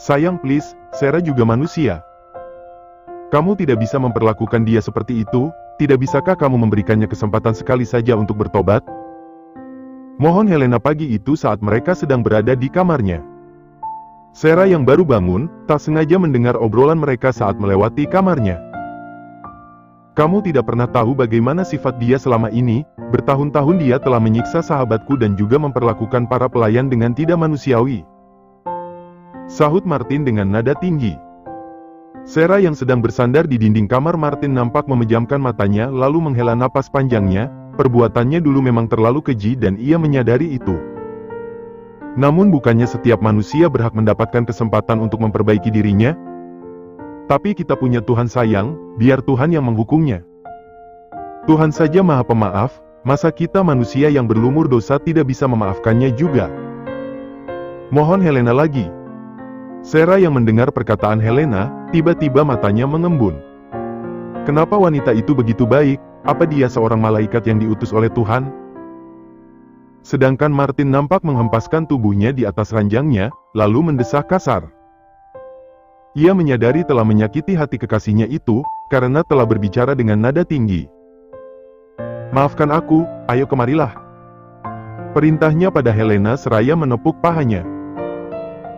Sayang please, Sarah juga manusia. Kamu tidak bisa memperlakukan dia seperti itu, tidak bisakah kamu memberikannya kesempatan sekali saja untuk bertobat? Mohon Helena pagi itu saat mereka sedang berada di kamarnya. Sarah yang baru bangun, tak sengaja mendengar obrolan mereka saat melewati kamarnya. Kamu tidak pernah tahu bagaimana sifat dia selama ini, bertahun-tahun dia telah menyiksa sahabatku dan juga memperlakukan para pelayan dengan tidak manusiawi. Sahut Martin dengan nada tinggi. Sarah yang sedang bersandar di dinding kamar Martin nampak memejamkan matanya lalu menghela napas panjangnya, perbuatannya dulu memang terlalu keji dan ia menyadari itu. Namun bukannya setiap manusia berhak mendapatkan kesempatan untuk memperbaiki dirinya? Tapi kita punya Tuhan sayang, biar Tuhan yang menghukumnya. Tuhan saja Maha Pemaaf, masa kita manusia yang berlumur dosa tidak bisa memaafkannya juga? Mohon Helena lagi. Sarah yang mendengar perkataan Helena, tiba-tiba matanya mengembun. Kenapa wanita itu begitu baik? Apa dia seorang malaikat yang diutus oleh Tuhan? Sedangkan Martin nampak menghempaskan tubuhnya di atas ranjangnya, lalu mendesah kasar. Ia menyadari telah menyakiti hati kekasihnya itu, karena telah berbicara dengan nada tinggi. Maafkan aku, ayo kemarilah. Perintahnya pada Helena seraya menepuk pahanya.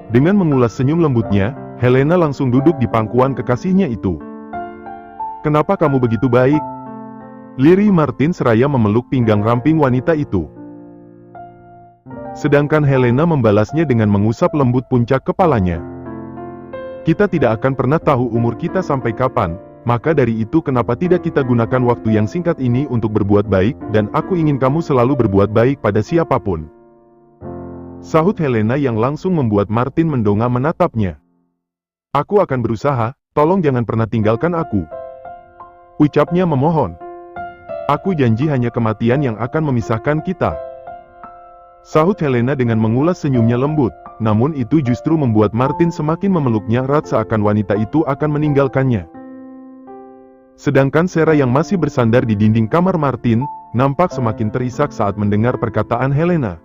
Dengan mengulas senyum lembutnya, Helena langsung duduk di pangkuan kekasihnya itu. Kenapa kamu begitu baik? Lirih Martin seraya memeluk pinggang ramping wanita itu. Sedangkan Helena membalasnya dengan mengusap lembut puncak kepalanya. Kita tidak akan pernah tahu umur kita sampai kapan, maka dari itu kenapa tidak kita gunakan waktu yang singkat ini untuk berbuat baik, dan aku ingin kamu selalu berbuat baik pada siapapun. Sahut Helena yang langsung membuat Martin mendongak menatapnya. Aku akan berusaha, tolong jangan pernah tinggalkan aku. Ucapnya memohon. Aku janji hanya kematian yang akan memisahkan kita. Sahut Helena dengan mengulas senyumnya lembut, namun itu justru membuat Martin semakin memeluknya erat seakan wanita itu akan meninggalkannya. Sedangkan Sarah yang masih bersandar di dinding kamar Martin, nampak semakin terisak saat mendengar perkataan Helena.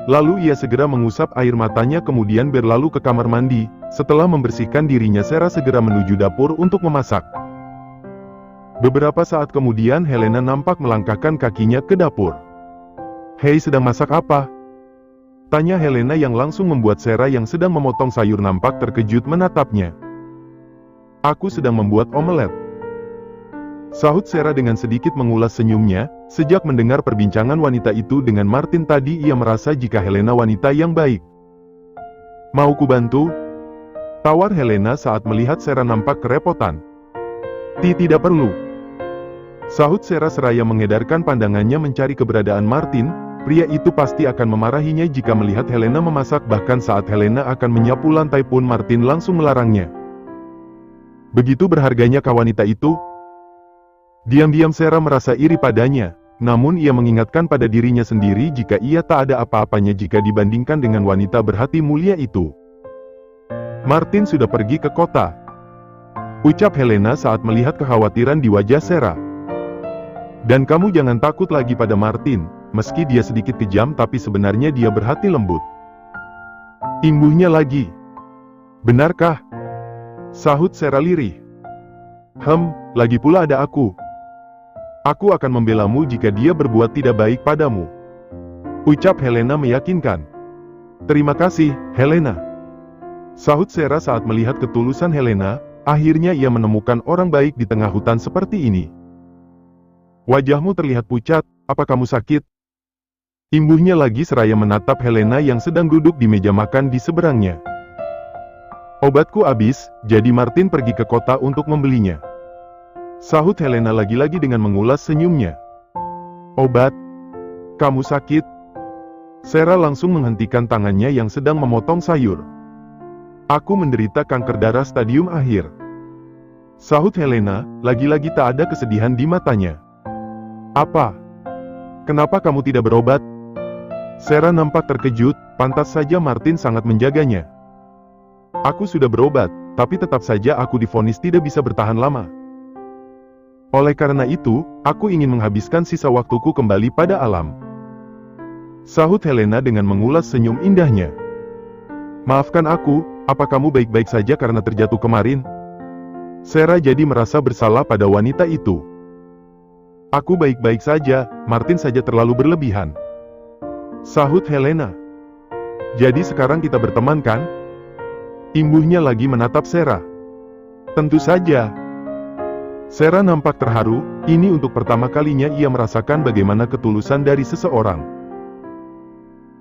Lalu ia segera mengusap air matanya kemudian berlalu ke kamar mandi. Setelah membersihkan dirinya Sarah segera menuju dapur untuk memasak. Beberapa saat kemudian Helena nampak melangkahkan kakinya ke dapur. Hei, sedang masak apa? Tanya Helena yang langsung membuat Sarah yang sedang memotong sayur nampak terkejut menatapnya. Aku sedang membuat omelet. Sahut Sarah dengan sedikit mengulas senyumnya. Sejak mendengar perbincangan wanita itu dengan Martin tadi ia merasa jika Helena wanita yang baik. Mau ku bantu? Tawar Helena saat melihat Sarah nampak kerepotan. Tidak perlu. Sahut Sarah seraya mengedarkan pandangannya mencari keberadaan Martin. Pria itu pasti akan memarahinya jika melihat Helena memasak, bahkan saat Helena akan menyapu lantai pun Martin langsung melarangnya. Begitu berharganya wanita itu? Diam-diam Sarah merasa iri padanya. Namun ia mengingatkan pada dirinya sendiri jika ia tak ada apa-apanya jika dibandingkan dengan wanita berhati mulia itu. Martin sudah pergi ke kota. Ucap Helena saat melihat kekhawatiran di wajah Sarah. Dan kamu jangan takut lagi pada Martin, meski dia sedikit kejam tapi sebenarnya dia berhati lembut. Imbuhnya lagi. Benarkah? Sahut Sarah lirih. Lagi pula ada aku. Aku akan membelamu jika dia berbuat tidak baik padamu. Ucap Helena meyakinkan. Terima kasih, Helena. Sahut Sarah saat melihat ketulusan Helena, akhirnya ia menemukan orang baik di tengah hutan seperti ini. Wajahmu terlihat pucat, apa kamu sakit? Imbuhnya lagi seraya menatap Helena yang sedang duduk di meja makan di seberangnya. Obatku habis, jadi Martin pergi ke kota untuk membelinya. Sahut Helena lagi-lagi dengan mengulas senyumnya. Obat? Kamu sakit? Sarah langsung menghentikan tangannya yang sedang memotong sayur. Aku menderita kanker darah stadium akhir. Sahut Helena, lagi-lagi tak ada kesedihan di matanya. Apa? Kenapa kamu tidak berobat? Sarah nampak terkejut, pantas saja Martin sangat menjaganya. Aku sudah berobat, tapi tetap saja aku divonis tidak bisa bertahan lama. Oleh karena itu, aku ingin menghabiskan sisa waktuku kembali pada alam. Sahut Helena dengan mengulas senyum indahnya. Maafkan aku, apa kamu baik-baik saja karena terjatuh kemarin? Sarah jadi merasa bersalah pada wanita itu. Aku baik-baik saja, Martin saja terlalu berlebihan. Sahut Helena. Jadi sekarang kita berteman kan? Imbuhnya lagi menatap Sarah. Tentu saja. Sarah nampak terharu, ini untuk pertama kalinya ia merasakan bagaimana ketulusan dari seseorang.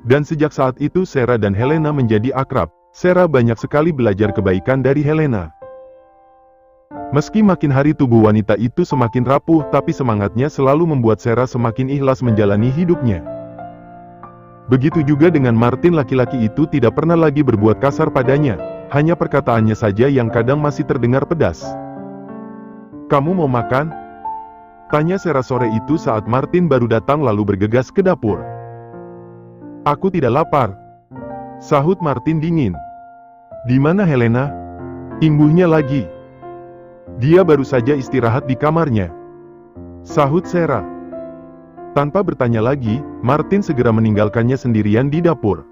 Dan sejak saat itu Sarah dan Helena menjadi akrab. Sarah banyak sekali belajar kebaikan dari Helena. Meski makin hari tubuh wanita itu semakin rapuh, tapi semangatnya selalu membuat Sarah semakin ikhlas menjalani hidupnya. Begitu juga dengan Martin, laki-laki itu tidak pernah lagi berbuat kasar padanya, hanya perkataannya saja yang kadang masih terdengar pedas. Kamu mau makan? Tanya Sarah sore itu saat Martin baru datang lalu bergegas ke dapur. Aku tidak lapar. Sahut Martin dingin. Di mana Helena? Imbuhnya lagi. Dia baru saja istirahat di kamarnya. Sahut Sarah. Tanpa bertanya lagi, Martin segera meninggalkannya sendirian di dapur.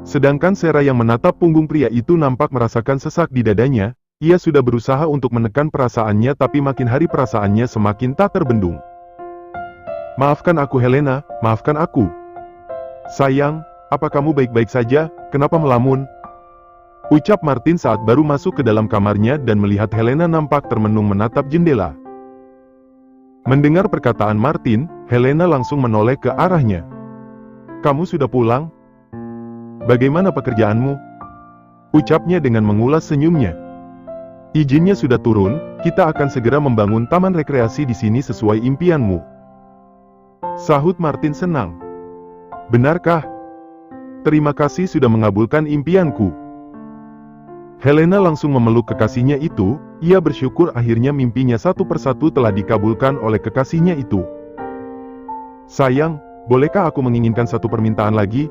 Sedangkan Sarah yang menatap punggung pria itu nampak merasakan sesak di dadanya. Ia sudah berusaha untuk menekan perasaannya tapi makin hari perasaannya semakin tak terbendung. Maafkan aku Helena, maafkan aku. Sayang, apa kamu baik-baik saja, kenapa melamun? Ucap Martin saat baru masuk ke dalam kamarnya dan melihat Helena nampak termenung menatap jendela. Mendengar perkataan Martin, Helena langsung menoleh ke arahnya. Kamu sudah pulang? Bagaimana pekerjaanmu? Ucapnya dengan mengulas senyumnya. Izinnya sudah turun, kita akan segera membangun taman rekreasi di sini sesuai impianmu. Sahut Martin senang. Benarkah? Terima kasih sudah mengabulkan impianku. Helena langsung memeluk kekasihnya itu, ia bersyukur akhirnya mimpinya satu persatu telah dikabulkan oleh kekasihnya itu. Sayang, bolehkah aku menginginkan satu permintaan lagi?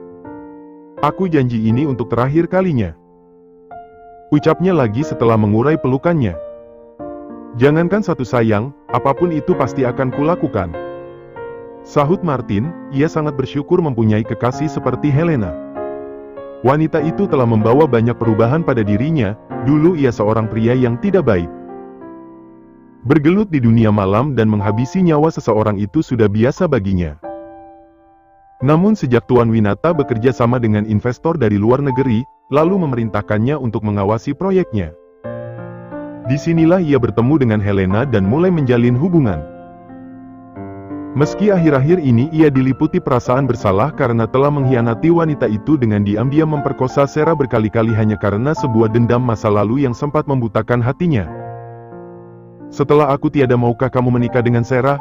Aku janji ini untuk terakhir kalinya. Ucapnya lagi setelah mengurai pelukannya. Jangankan satu sayang, apapun itu pasti akan kulakukan. Sahut Martin, ia sangat bersyukur mempunyai kekasih seperti Helena. Wanita itu telah membawa banyak perubahan pada dirinya, dulu ia seorang pria yang tidak baik. Bergelut di dunia malam dan menghabisi nyawa seseorang itu sudah biasa baginya. Namun sejak Tuan Winata bekerja sama dengan investor dari luar negeri, lalu memerintahkannya untuk mengawasi proyeknya. Disinilah ia bertemu dengan Helena dan mulai menjalin hubungan. Meski akhir-akhir ini ia diliputi perasaan bersalah karena telah mengkhianati wanita itu dengan diam-diam memperkosa Sarah berkali-kali hanya karena sebuah dendam masa lalu yang sempat membutakan hatinya. Setelah aku tiada, maukah kamu menikah dengan Sarah?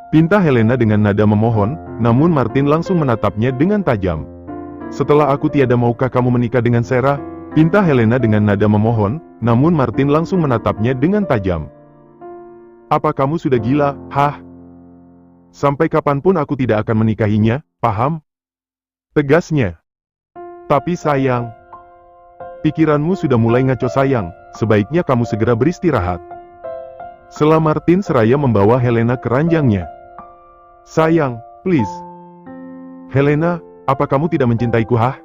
Pinta Helena dengan nada memohon, namun Martin langsung menatapnya dengan tajam. Setelah aku tiada, maukah kamu menikah dengan Sarah? Pinta Helena dengan nada memohon, namun Martin langsung menatapnya dengan tajam. Apa kamu sudah gila, hah? Sampai kapanpun aku tidak akan menikahinya, paham? Tegasnya. Tapi sayang, pikiranmu sudah mulai ngaco sayang, sebaiknya kamu segera beristirahat. Setelah Martin seraya membawa Helena ke ranjangnya. Sayang, please. Helena, apa kamu tidak mencintaiku hah?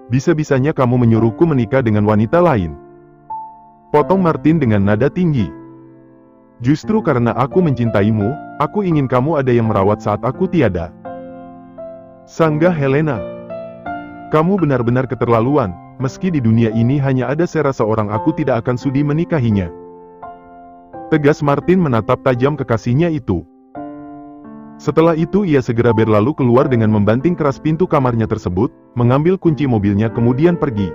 Bisa-bisanya kamu menyuruhku menikah dengan wanita lain. Potong Martin dengan nada tinggi. Justru karena aku mencintaimu, aku ingin kamu ada yang merawat saat aku tiada. Sanggah Helena. Kamu benar-benar keterlaluan, meski di dunia ini hanya ada Sarah seorang, aku tidak akan sudi menikahinya. Tegas Martin menatap tajam kekasihnya itu. Setelah itu ia segera berlalu keluar dengan membanting keras pintu kamarnya tersebut, mengambil kunci mobilnya kemudian pergi.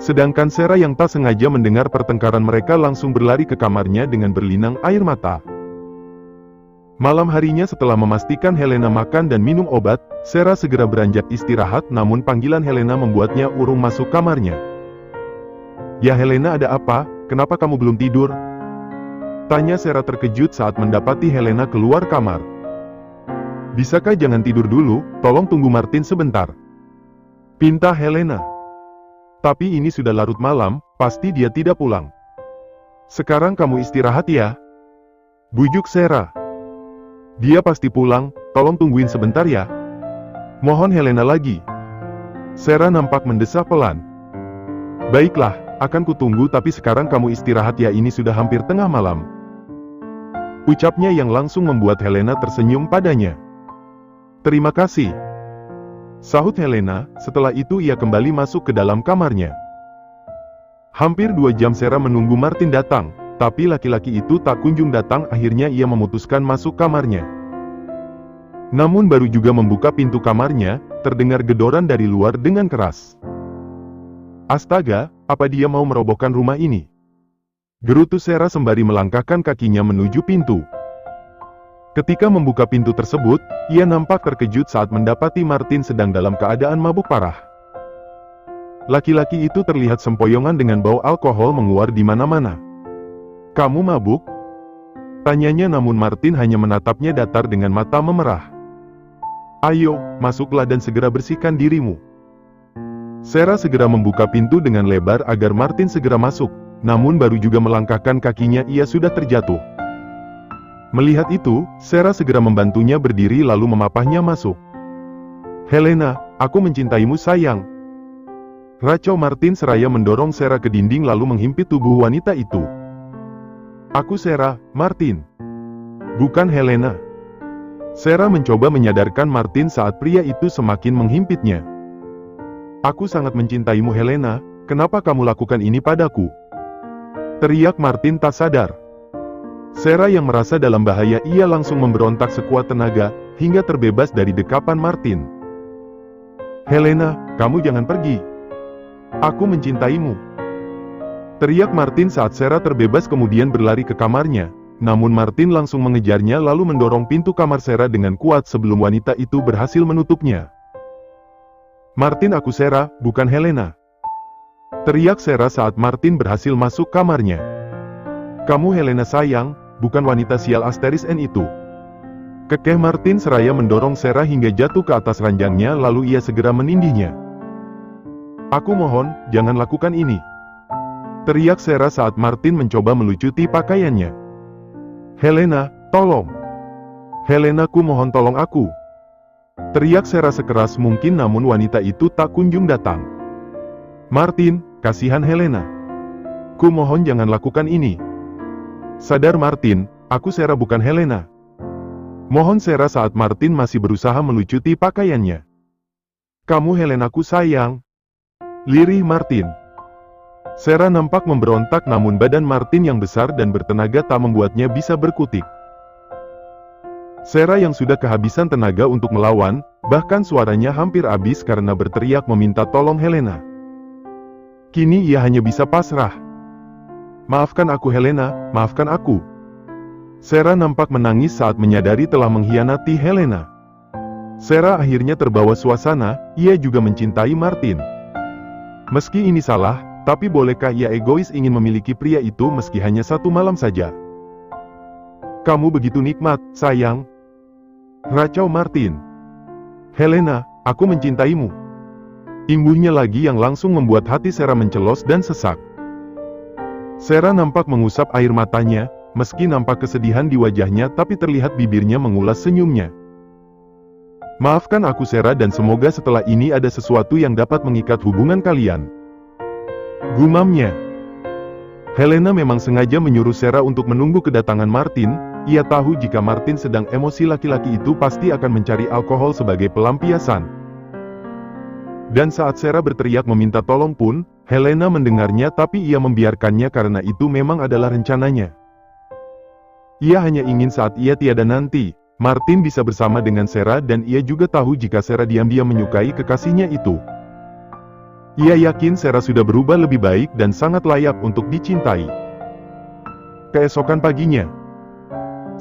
Sedangkan Sarah yang tak sengaja mendengar pertengkaran mereka langsung berlari ke kamarnya dengan berlinang air mata. Malam harinya setelah memastikan Helena makan dan minum obat, Sarah segera beranjak istirahat, namun panggilan Helena membuatnya urung masuk kamarnya. Ya Helena, ada apa? Kenapa kamu belum tidur? Tanya Sarah terkejut saat mendapati Helena keluar kamar. Bisakah jangan tidur dulu, tolong tunggu Martin sebentar. Pinta Helena. Tapi ini sudah larut malam, pasti dia tidak pulang. Sekarang kamu istirahat ya. Bujuk Sarah. Dia pasti pulang, tolong tungguin sebentar ya. Mohon Helena lagi. Sarah nampak mendesah pelan. Baiklah, akan kutunggu tapi sekarang kamu istirahat ya, ini sudah hampir tengah malam. Ucapnya yang langsung membuat Helena tersenyum padanya. Terima kasih, sahut Helena. Setelah itu ia kembali masuk ke dalam kamarnya. Hampir 2 jam Sarah menunggu Martin datang, tapi laki-laki itu tak kunjung datang. Akhirnya ia memutuskan masuk kamarnya. Namun baru juga membuka pintu kamarnya, terdengar gedoran dari luar dengan keras. Astaga, apa dia mau merobohkan rumah ini? Gerutu Sarah sembari melangkahkan kakinya menuju pintu. Ketika membuka pintu tersebut, ia nampak terkejut saat mendapati Martin sedang dalam keadaan mabuk parah. Laki-laki itu terlihat sempoyongan dengan bau alkohol menguar di mana-mana. Kamu mabuk? Tanyanya, namun Martin hanya menatapnya datar dengan mata memerah. Ayo, masuklah dan segera bersihkan dirimu. Sarah segera membuka pintu dengan lebar agar Martin segera masuk, namun baru juga melangkahkan kakinya ia sudah terjatuh. Melihat itu, Sarah segera membantunya berdiri lalu memapahnya masuk. Helena, aku mencintaimu sayang. Racau Martin seraya mendorong Sarah ke dinding lalu menghimpit tubuh wanita itu. Aku Sarah, Martin. Bukan Helena. Sarah mencoba menyadarkan Martin saat pria itu semakin menghimpitnya. Aku sangat mencintaimu Helena, kenapa kamu lakukan ini padaku? Teriak Martin tak sadar. Sarah yang merasa dalam bahaya, ia langsung memberontak sekuat tenaga, hingga terbebas dari dekapan Martin. Helena, kamu jangan pergi. Aku mencintaimu. Teriak Martin saat Sarah terbebas kemudian berlari ke kamarnya, namun Martin langsung mengejarnya lalu mendorong pintu kamar Sarah dengan kuat sebelum wanita itu berhasil menutupnya. Martin, aku Sarah, bukan Helena. Teriak Sarah saat Martin berhasil masuk kamarnya. Kamu Helena sayang, bukan wanita sial Asteris N itu. Kekeh Martin seraya mendorong Sarah hingga jatuh ke atas ranjangnya lalu ia segera menindihnya. Aku mohon, jangan lakukan ini. Teriak Sarah saat Martin mencoba melucuti pakaiannya. Helena, tolong. Helena, ku mohon tolong aku. Teriak Sarah sekeras mungkin namun wanita itu tak kunjung datang. Martin, kasihan Helena. Ku mohon jangan lakukan ini. Sadar Martin, aku Sarah bukan Helena. Mohon Sarah saat Martin masih berusaha melucuti pakaiannya. Kamu Helenaku sayang. Lirih Martin. Sarah nampak memberontak namun badan Martin yang besar dan bertenaga tak membuatnya bisa berkutik. Sarah yang sudah kehabisan tenaga untuk melawan, bahkan suaranya hampir habis karena berteriak meminta tolong Helena. Kini ia hanya bisa pasrah. Maafkan aku Helena, maafkan aku. Sarah nampak menangis saat menyadari telah mengkhianati Helena. Sarah akhirnya terbawa suasana, ia juga mencintai Martin. Meski ini salah, tapi bolehkah ia egois ingin memiliki pria itu meski hanya 1 malam saja? Kamu begitu nikmat, sayang. Racau Martin. Helena, aku mencintaimu. Imbuhnya lagi yang langsung membuat hati Sarah mencelos dan sesak. Sarah nampak mengusap air matanya, meski nampak kesedihan di wajahnya tapi terlihat bibirnya mengulas senyumnya. Maafkan aku Sarah dan semoga setelah ini ada sesuatu yang dapat mengikat hubungan kalian. Gumamnya. Helena memang sengaja menyuruh Sarah untuk menunggu kedatangan Martin, ia tahu jika Martin sedang emosi laki-laki itu pasti akan mencari alkohol sebagai pelampiasan. Dan saat Sarah berteriak meminta tolong pun, Helena mendengarnya tapi ia membiarkannya karena itu memang adalah rencananya. Ia hanya ingin saat ia tiada nanti, Martin bisa bersama dengan Sarah dan ia juga tahu jika Sarah diam-diam menyukai kekasihnya itu. Ia yakin Sarah sudah berubah lebih baik dan sangat layak untuk dicintai. Keesokan paginya,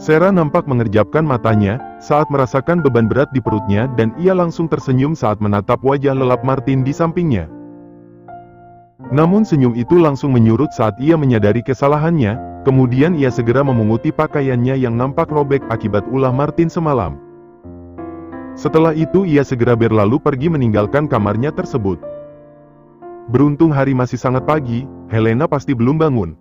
Sarah nampak mengerjapkan matanya saat merasakan beban berat di perutnya dan ia langsung tersenyum saat menatap wajah lelap Martin di sampingnya. Namun senyum itu langsung menyurut saat ia menyadari kesalahannya, kemudian ia segera memunguti pakaiannya yang nampak robek akibat ulah Martin semalam. Setelah itu ia segera berlalu pergi meninggalkan kamarnya tersebut. Beruntung hari masih sangat pagi, Helena pasti belum bangun.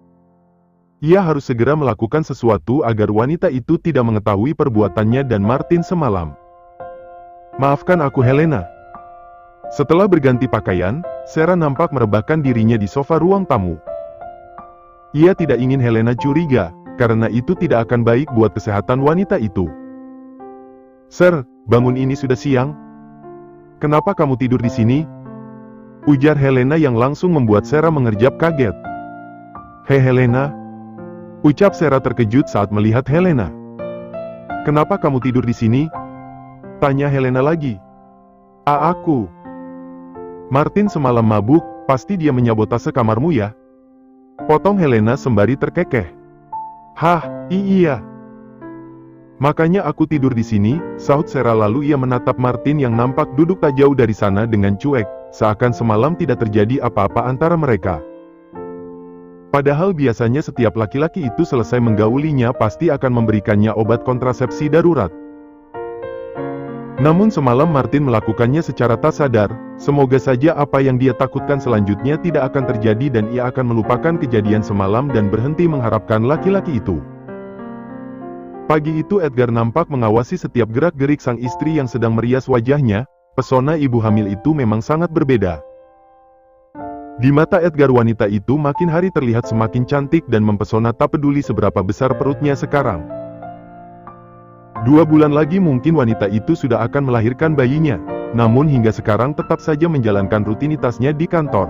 Ia harus segera melakukan sesuatu agar wanita itu tidak mengetahui perbuatannya dan Martin semalam. Maafkan aku Helena. Setelah berganti pakaian, Sarah nampak merebahkan dirinya di sofa ruang tamu. Ia tidak ingin Helena curiga, karena itu tidak akan baik buat kesehatan wanita itu. "Sir, bangun, ini sudah siang. Kenapa kamu tidur di sini?" ujar Helena yang langsung membuat Sarah mengerjap kaget. "Hei Helena," ucap Sarah terkejut saat melihat Helena. "Kenapa kamu tidur di sini?" tanya Helena lagi. Aku. Martin semalam mabuk, pasti dia menyabotase kamarmu ya?" potong Helena sembari terkekeh. "Hah, iya. Makanya aku tidur di sini," sahut Sarah lalu ia menatap Martin yang nampak duduk tak jauh dari sana dengan cuek, seakan semalam tidak terjadi apa-apa antara mereka. Padahal biasanya setiap laki-laki itu selesai menggaulinya pasti akan memberikannya obat kontrasepsi darurat. Namun semalam Martin melakukannya secara tak sadar, semoga saja apa yang dia takutkan selanjutnya tidak akan terjadi dan ia akan melupakan kejadian semalam dan berhenti mengharapkan laki-laki itu. Pagi itu Edgar nampak mengawasi setiap gerak-gerik sang istri yang sedang merias wajahnya. Pesona ibu hamil itu memang sangat berbeda. Di mata Edgar wanita itu makin hari terlihat semakin cantik dan mempesona tak peduli seberapa besar perutnya sekarang. 2 bulan lagi mungkin wanita itu sudah akan melahirkan bayinya, namun hingga sekarang tetap saja menjalankan rutinitasnya di kantor.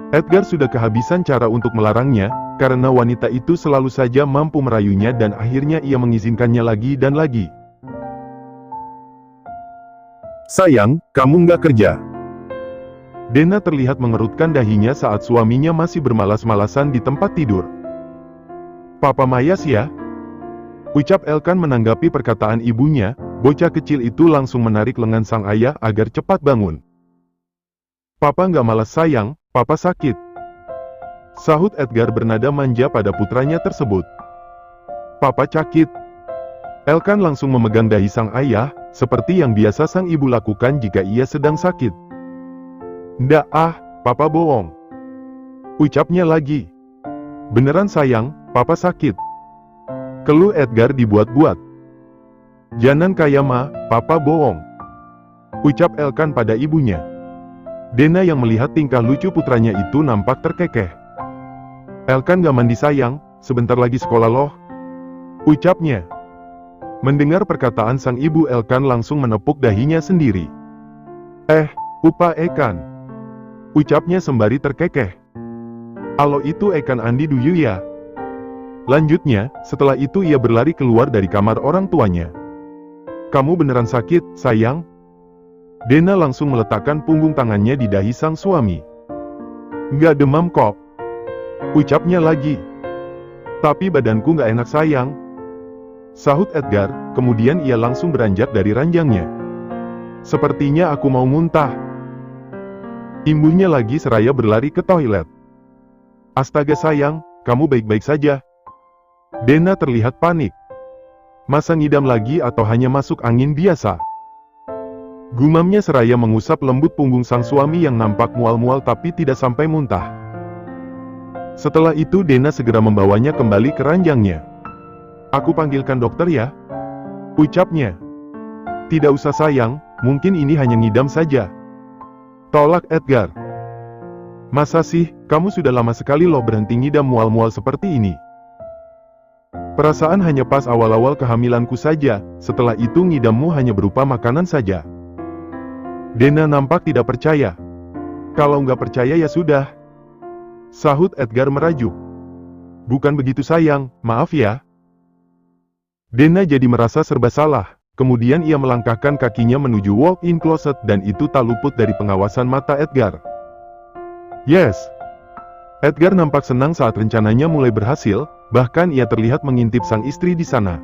Edgar sudah kehabisan cara untuk melarangnya, karena wanita itu selalu saja mampu merayunya dan akhirnya ia mengizinkannya lagi dan lagi. "Sayang, kamu nggak kerja?" Dena terlihat mengerutkan dahinya saat suaminya masih bermalas-malasan di tempat tidur. "Papa mayas ya?" ucap Elkan menanggapi perkataan ibunya. Bocah kecil itu langsung menarik lengan sang ayah agar cepat bangun. "Papa nggak malas sayang, papa sakit," sahut Edgar bernada manja pada putranya tersebut. "Papa sakit." Elkan langsung memegang dahi sang ayah, seperti yang biasa sang ibu lakukan jika ia sedang sakit. "Ndak papa bohong," ucapnya lagi. "Beneran sayang, papa sakit," keluh Edgar dibuat-buat. "Jangan kaya ma, papa bohong," ucap Elkan pada ibunya. Dena yang melihat tingkah lucu putranya itu nampak terkekeh. "Elkan gak mandi sayang, sebentar lagi sekolah loh," ucapnya. Mendengar perkataan sang ibu Elkan langsung menepuk dahinya sendiri. Upa Ekan," ucapnya sembari terkekeh. "Alo itu Ekan Andi duyu ya?" Lanjutnya, setelah itu ia berlari keluar dari kamar orang tuanya. "Kamu beneran sakit, sayang?" Dena langsung meletakkan punggung tangannya di dahi sang suami. "Nggak demam kok," ucapnya lagi. "Tapi badanku nggak enak sayang," sahut Edgar, kemudian ia langsung beranjak dari ranjangnya. "Sepertinya aku mau muntah," imbuhnya lagi seraya berlari ke toilet. "Astaga sayang, kamu baik-baik saja?" Dena terlihat panik. "Masa ngidam lagi atau hanya masuk angin biasa?" gumamnya seraya mengusap lembut punggung sang suami yang nampak mual-mual tapi tidak sampai muntah. Setelah itu Dena segera membawanya kembali ke ranjangnya. "Aku panggilkan dokter ya?" ucapnya. "Tidak usah sayang, mungkin ini hanya ngidam saja," tolak Edgar. "Masa sih, kamu sudah lama sekali loh berhenti ngidam mual-mual seperti ini." "Perasaan hanya pas awal-awal kehamilanku saja, setelah itu ngidammu hanya berupa makanan saja." Dena nampak tidak percaya. "Kalau nggak percaya ya sudah," sahut Edgar merajuk. "Bukan begitu sayang, maaf ya." Dena jadi merasa serba salah, kemudian ia melangkahkan kakinya menuju walk-in closet dan itu tak luput dari pengawasan mata Edgar. "Yes." Edgar nampak senang saat rencananya mulai berhasil, bahkan ia terlihat mengintip sang istri di sana.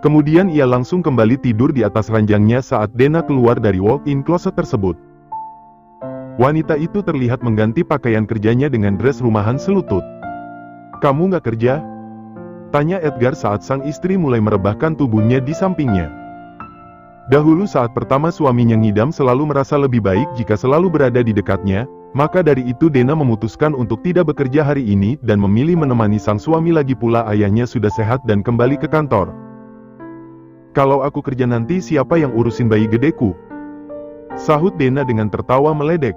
Kemudian ia langsung kembali tidur di atas ranjangnya saat Dena keluar dari walk-in closet tersebut. Wanita itu terlihat mengganti pakaian kerjanya dengan dress rumahan selutut. "Kamu nggak kerja?" tanya Edgar saat sang istri mulai merebahkan tubuhnya di sampingnya. Dahulu saat pertama suaminya ngidam selalu merasa lebih baik jika selalu berada di dekatnya, maka dari itu Dena memutuskan untuk tidak bekerja hari ini dan memilih menemani sang suami lagi pula ayahnya sudah sehat dan kembali ke kantor. "Kalau aku kerja nanti siapa yang urusin bayi gedeku?" Sahut Dena dengan tertawa meledek.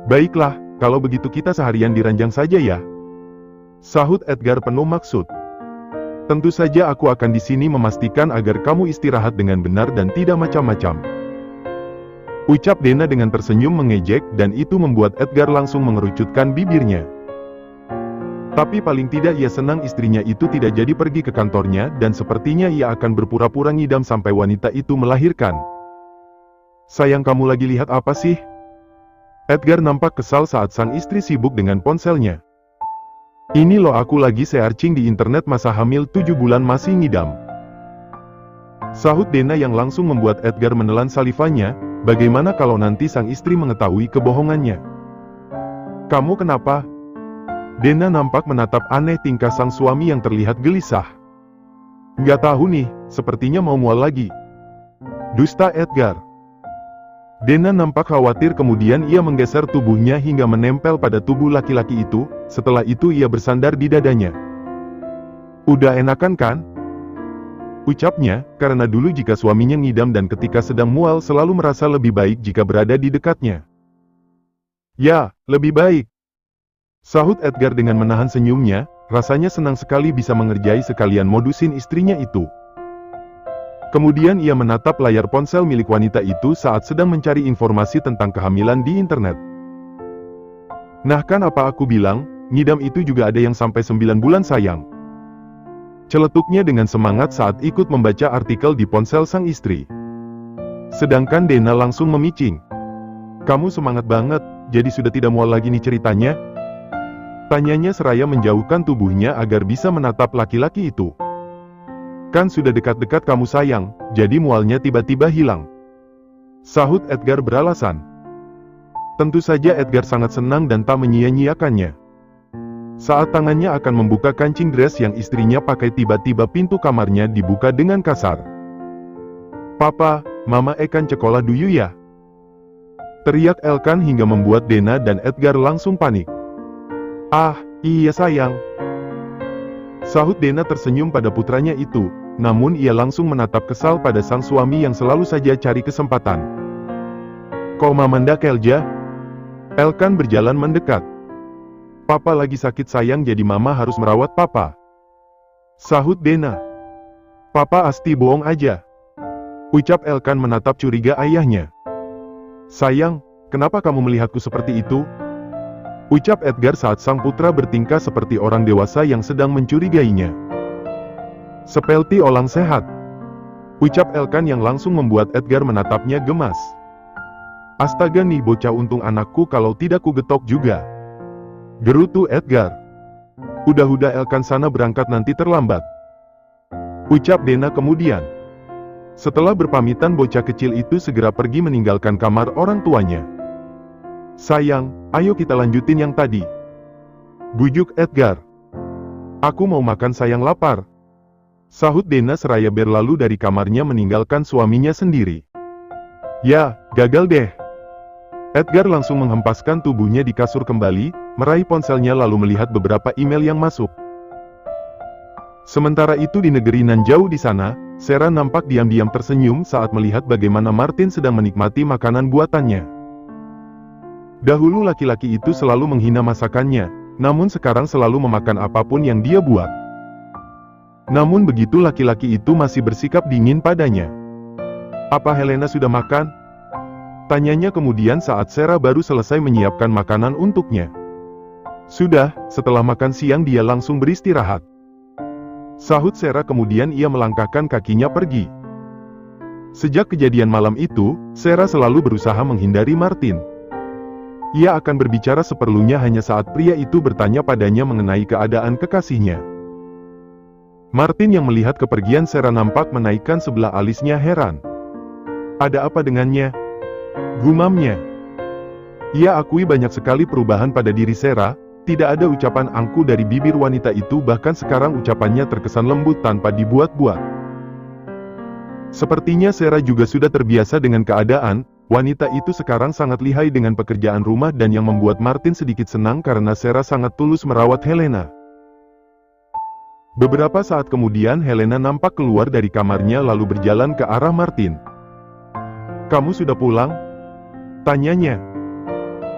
Baiklah, kalau begitu kita seharian diranjang saja ya. Sahut Edgar penuh maksud. Tentu saja aku akan di sini memastikan agar kamu istirahat dengan benar dan tidak macam-macam. Ucap Dena dengan tersenyum mengejek dan itu membuat Edgar langsung mengerucutkan bibirnya. Tapi paling tidak ia senang istrinya itu tidak jadi pergi ke kantornya dan sepertinya ia akan berpura-pura ngidam sampai wanita itu melahirkan. Sayang, kamu lagi lihat apa sih? Edgar nampak kesal saat sang istri sibuk dengan ponselnya. Ini loh, aku lagi searching di internet masa hamil 7 bulan masih ngidam. Sahut Dena yang langsung membuat Edgar menelan salivanya. Bagaimana kalau nanti sang istri mengetahui kebohongannya? Kamu kenapa? Dena nampak menatap aneh tingkah sang suami yang terlihat gelisah. Nggak tahu nih, sepertinya mau mual lagi. Dusta Edgar. Dena nampak khawatir, kemudian ia menggeser tubuhnya hingga menempel pada tubuh laki-laki itu, setelah itu ia bersandar di dadanya. Udah enakan kan? Ucapnya, karena dulu jika suaminya ngidam dan ketika sedang mual selalu merasa lebih baik jika berada di dekatnya. Ya, lebih baik. Sahut Edgar dengan menahan senyumnya, rasanya senang sekali bisa mengerjai sekalian modusin istrinya itu. Kemudian ia menatap layar ponsel milik wanita itu saat sedang mencari informasi tentang kehamilan di internet. Nah kan apa aku bilang, ngidam itu juga ada yang sampai 9 bulan sayang. Celetuknya dengan semangat saat ikut membaca artikel di ponsel sang istri. Sedangkan Dena langsung memicing. Kamu semangat banget, jadi sudah tidak mual lagi nih ceritanya? Tanyanya seraya menjauhkan tubuhnya agar bisa menatap laki-laki itu. Kan sudah dekat-dekat kamu sayang, jadi mualnya tiba-tiba hilang. Sahut Edgar beralasan. Tentu saja Edgar sangat senang dan tak menyia-nyiakannya. Saat tangannya akan membuka kancing dress yang istrinya pakai, tiba-tiba pintu kamarnya dibuka dengan kasar. Papa, Mama ekan cekolah dulu ya? Teriak Elkan hingga membuat Dena dan Edgar langsung panik. Ah, iya sayang. Sahut Dena tersenyum pada putranya itu, namun ia langsung menatap kesal pada sang suami yang selalu saja cari kesempatan. Kau mamanda Kelja? Elkan berjalan mendekat. Papa lagi sakit sayang, jadi Mama harus merawat Papa. Sahut Dena. Papa asti bohong aja. Ucap Elkan menatap curiga ayahnya. Sayang, kenapa kamu melihatku seperti itu? Ucap Edgar saat sang putra bertingkah seperti orang dewasa yang sedang mencurigainya. Seperti orang sehat. Ucap Elkan yang langsung membuat Edgar menatapnya gemas. Astaga nih bocah, untung anakku, kalau tidak ku getok juga. Gerutu Edgar. Udah Elkan sana berangkat, nanti terlambat. Ucap Dena kemudian. Setelah berpamitan, bocah kecil itu segera pergi meninggalkan kamar orang tuanya. Sayang, ayo kita lanjutin yang tadi. Bujuk Edgar. Aku mau makan sayang, lapar. Sahut Dena seraya berlalu dari kamarnya meninggalkan suaminya sendiri. Ya, gagal deh. Edgar langsung menghempaskan tubuhnya di kasur kembali, meraih ponselnya lalu melihat beberapa email yang masuk. Sementara itu di negeri nan jauh di sana, Sarah nampak diam-diam tersenyum saat melihat bagaimana Martin sedang menikmati makanan buatannya. Dahulu laki-laki itu selalu menghina masakannya, namun sekarang selalu memakan apapun yang dia buat. Namun begitu laki-laki itu masih bersikap dingin padanya. Apa Helena sudah makan? Tanyanya kemudian saat Sarah baru selesai menyiapkan makanan untuknya. Sudah, setelah makan siang dia langsung beristirahat. Sahut Sarah kemudian ia melangkahkan kakinya pergi. Sejak kejadian malam itu, Sarah selalu berusaha menghindari Martin. Ia akan berbicara seperlunya hanya saat pria itu bertanya padanya mengenai keadaan kekasihnya. Martin yang melihat kepergian Sarah nampak menaikkan sebelah alisnya heran. Ada apa dengannya? Gumamnya. Ia akui banyak sekali perubahan pada diri Sarah, tidak ada ucapan angku dari bibir wanita itu, bahkan sekarang ucapannya terkesan lembut tanpa dibuat-buat. Sepertinya Sarah juga sudah terbiasa dengan keadaan, wanita itu sekarang sangat lihai dengan pekerjaan rumah dan yang membuat Martin sedikit senang karena Sarah sangat tulus merawat Helena. Beberapa saat kemudian Helena nampak keluar dari kamarnya lalu berjalan ke arah Martin. Kamu sudah pulang? Tanyanya.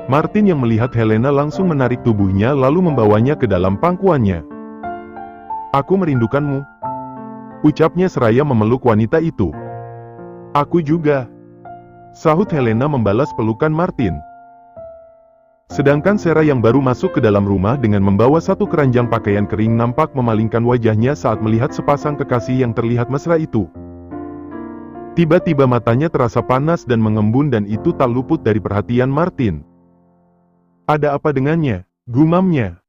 Martin yang melihat Helena langsung menarik tubuhnya lalu membawanya ke dalam pangkuannya. Aku merindukanmu, ucapnya seraya memeluk wanita itu. Aku juga, sahut Helena membalas pelukan Martin. Sedangkan Sarah yang baru masuk ke dalam rumah dengan membawa satu keranjang pakaian kering nampak memalingkan wajahnya saat melihat sepasang kekasih yang terlihat mesra itu. Tiba-tiba matanya terasa panas dan mengembun dan itu tak luput dari perhatian Martin. Ada apa dengannya? Gumamnya.